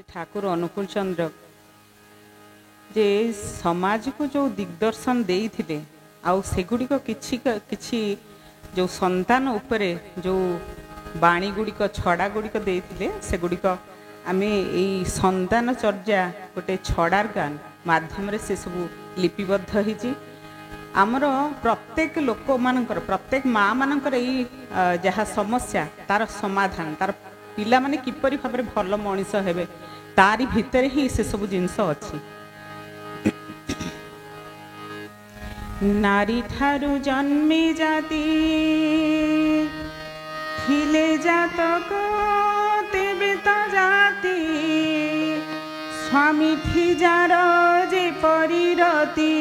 ठाकुर अनुकूल चंद्र जे समाज को जो दिग्दर्शन देइथिले आउ सेगुड़िक किछि जो संतान उपरे जो बाणी गुड़िक छड़ा गुड़िक देइथिले सेगुड़िक आमे एई संतान चर्या गोटे छड़ार गान माध्यम रे से सब लिपिबद्ध होइछि। आमर प्रत्येक लोक मानकर प्रत्येक माँ मानकर एई जहाँ समस्या तार समाधान तार पिला माने किपरि भाबरे भल मनीष हेबे तारी भितर ही से सब जिनस अछि। नारी ठारू जन्मे जाति थिले जातक तेबे तो जाति स्वामी ठिजार जे परिरति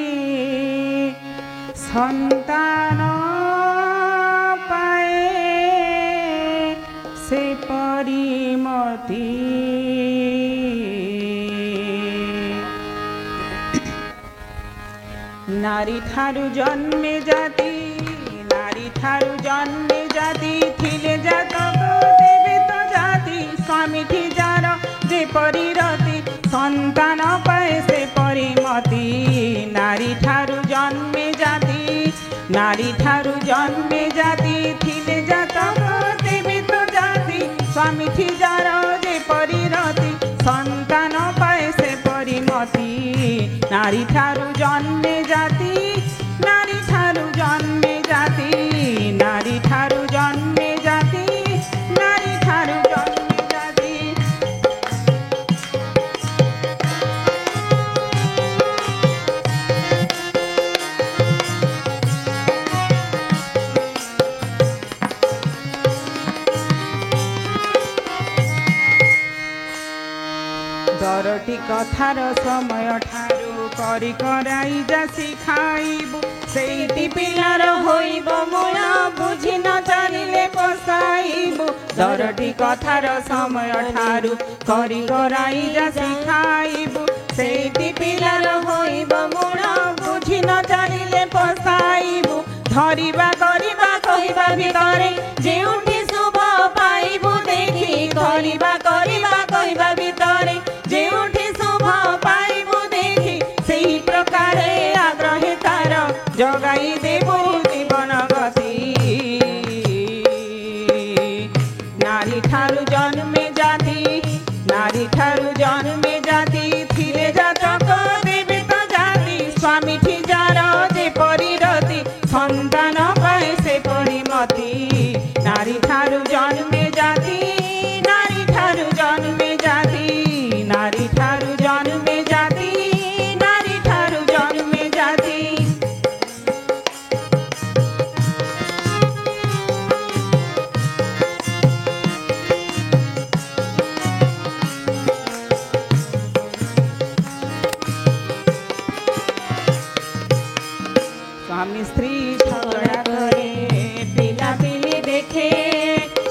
संतान पाए से परिमति। नारी ठारू जन्मे जाति नारी ठारू जन्मे जाति थिले जातक तेबे तो जाति स्वामी ठिजार जे परिरति संतान पाए से परिमति। नारी ठारू जन्मे जाति नारी ठारू जन्मे जाति थिले जातक तेबे तो जाति स्वामी ठिजार जे परिरति संतान पाए से परिमति। नारी ठारू जन्मे जाति नारी ठारू जन्मे जाति नारी ठारू जन्मे जाति नारी ठारू जन्मे जाति। दरटी कथार समय ठारू करी कराई जा शिखाइबु सेठी पिलार होइब मूल बुझी न जानिले पसाइबु। दरटी कथार समय ठारू करी कराई जा शिखाइबु सेठी पिलार होइब मूल बुझी न जानिले पसाइबु। धरिबा करिबा कहिबा भितरे जेउठी शुभ पाइबु देखि धरिबा करिबा कहिबा भितरे जेउठी शुभ पाइबु देखि सेही प्रकारे आग्रहे तार जगाई देबु जीवन गति। नारी ठारू जन्मे जाति नारी ठारू जन्मे जाति थिले जातक देबे तो जाति स्वामी ठिजार जे परिरति संतान पाए से परिमति। नारी ठारू जन्मे जाति नारी ठारू जन्मे जाति नारी ठारू जन्मे जाति नारी ठारू जन्मे जाति। स्वामी स्त्री झगड़ा करे पिला पिली देखे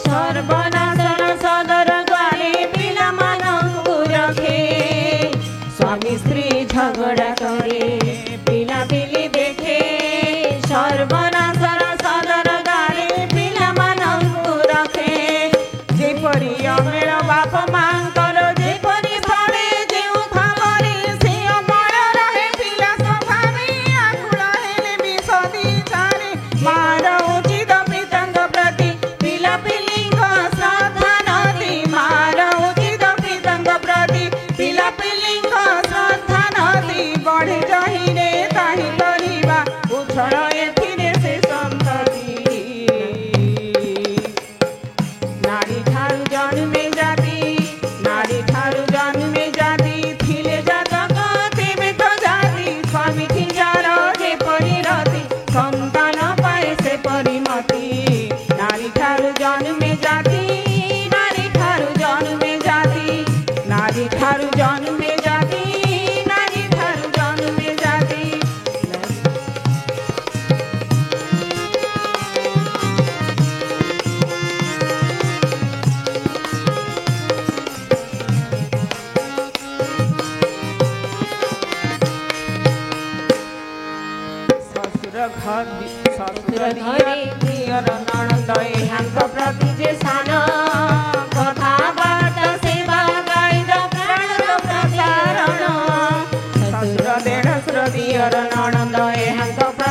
सर्वनाशर सदर द्वारे पिला मानंकु रखे। स्वामी स्त्री झगड़ा करे पिला पिली देखे सर्वनाशर सदर द्वारे पिला मानंकु रखे। जेपरि अमेर बाप मांकर जेपरि सड़े जेउ भावरे से अमर रहे पिला स्वभावे आकुल हेले विसदी चारे मार उचित पितांग प्रति पिला पिलिंग श्रद्धा नदी मार उचित पितांग प्रति पिला पिलिंग श्रद्धा नदी बढ़े जहिरे ताहि करिबा उछळ एथिरे से संतति। नारी ठारू जन्मे जाति नारी ठारू जन्मे जाति थिले जातक तेबे तो जाति स्वामी ठिजार जे परिरति संतान पाए से परिमति। नारी ठारू जन्मे जाति नारी ठारू जन्मे जाति नारी ठारू जन्मे जाति नारी ठारू जन्मे जाति। ससुर घरे दियर नणंद एहांक प्रति जे सान कथा बार्ता सेवा गाइद प्राण ଝିଅର ନଣନ୍ଦ ଏହାଙ୍କ